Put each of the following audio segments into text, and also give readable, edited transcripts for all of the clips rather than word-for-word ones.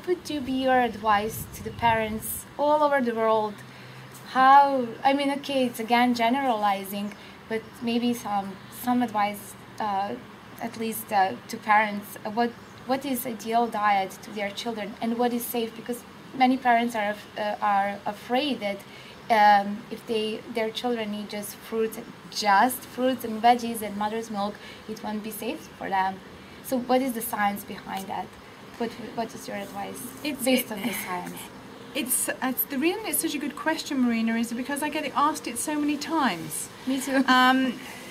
would be your advice to the parents all over the world? How, I mean, okay, it's again generalizing, but maybe some advice, at least to parents. What is ideal diet to their children, and what is safe? Because many parents are afraid that if their children need just fruits and veggies and mother's milk, it won't be safe for them. So what is the science behind that? What is your advice based on the science? It's the reason it's such a good question, Marina, is because I get asked it so many times. Me too.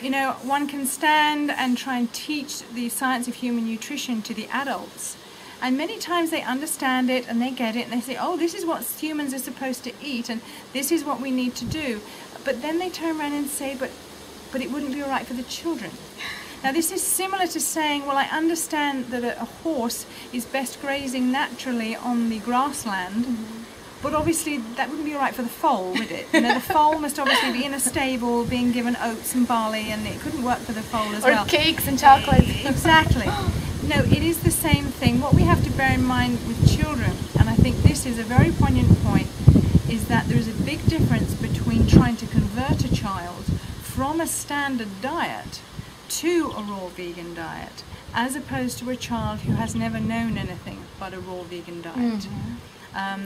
You know, one can stand and try and teach the science of human nutrition to the adults, and many times they understand it and they get it and they say, oh, this is what humans are supposed to eat and this is what we need to do. But then they turn around and say, but it wouldn't be all right for the children. Now this is similar to saying, well, I understand that a horse is best grazing naturally on the grassland, but obviously that wouldn't be all right for the foal, would it? You know, the foal must obviously be in a stable being given oats and barley, and it couldn't work for the foal as well. Or cakes and chocolate. Exactly. No, it is the same thing. What we have to bear in mind with children, and I think this is a very poignant point, is that there is a big difference between trying to convert a child from a standard diet to a raw vegan diet, as opposed to a child who has never known anything but a raw vegan diet.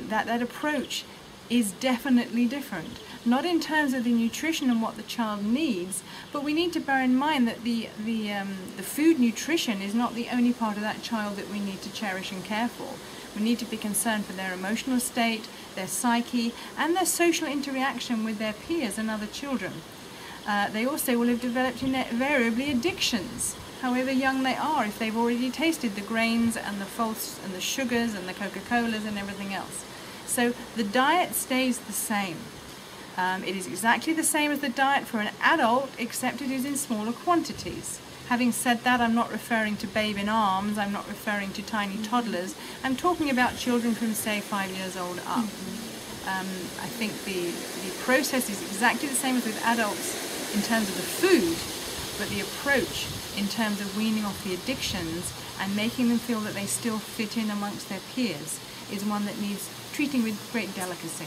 That approach is definitely different. Not in terms of the nutrition and what the child needs, but we need to bear in mind that the food nutrition is not the only part of that child that we need to cherish and care for. We need to be concerned for their emotional state, their psyche, and their social interaction with their peers and other children. They also will have developed invariably addictions, however young they are, if they've already tasted the grains and the false and the sugars and the Coca-Colas and everything else. So the diet stays the same. It is exactly the same as the diet for an adult, except it is in smaller quantities. Having said that, I'm not referring to babe in arms, I'm not referring to tiny toddlers, I'm talking about children from, say, 5 years old up. I think the process is exactly the same as with adults in terms of the food, but the approach in terms of weaning off the addictions and making them feel that they still fit in amongst their peers is one that needs treating with great delicacy.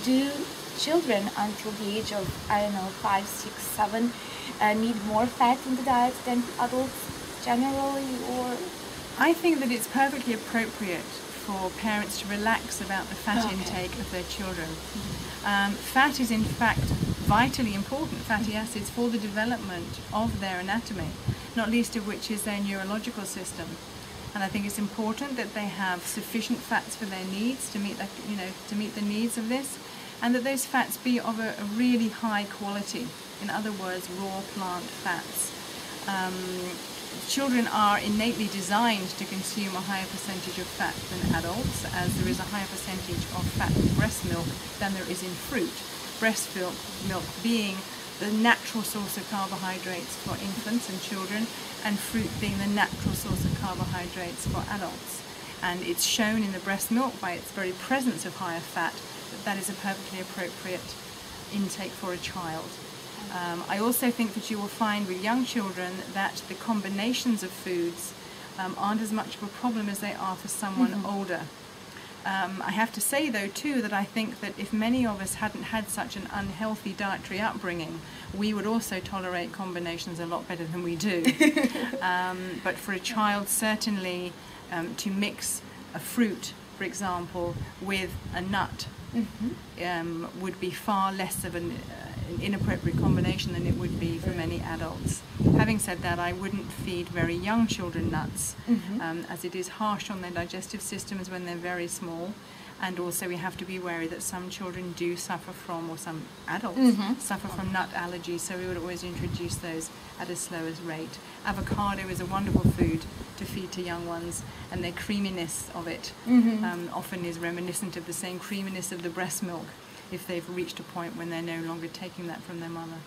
Do children until the age of, I don't know, 5, 6, 7 need more fat in the diet than adults generally, or? I think that it's perfectly appropriate for parents to relax about the fat intake of their children. Fat is in fact vitally important, fatty acids, for the development of their anatomy, not least of which is their neurological system. And I think it's important that they have sufficient fats for their needs to meet the needs of this, and that those fats be of a really high quality. In other words, raw plant fats. Children are innately designed to consume a higher percentage of fat than adults, as there is a higher percentage of fat in breast milk than there is in fruit. Breast milk being the natural source of carbohydrates for infants and children, and fruit being the natural source of carbohydrates for adults. And it's shown in the breast milk by its very presence of higher fat that that is a perfectly appropriate intake for a child. I also think that you will find with young children that the combinations of foods aren't as much of a problem as they are for someone older. I have to say though too that I think that if many of us hadn't had such an unhealthy dietary upbringing, we would also tolerate combinations a lot better than we do. But for a child, certainly to mix a fruit, for example, with a nut would be far less of an inappropriate combination than it would be for many adults. Having said that, I wouldn't feed very young children nuts, as it is harsh on their digestive systems when they're very small, and also we have to be wary that some children do suffer from, or some adults suffer from nut allergies, so we would always introduce those at a slower rate. Avocado is a wonderful food to feed to young ones, and their creaminess of it often is reminiscent of the same creaminess of the breast milk if they've reached a point when they're no longer taking that from their mother.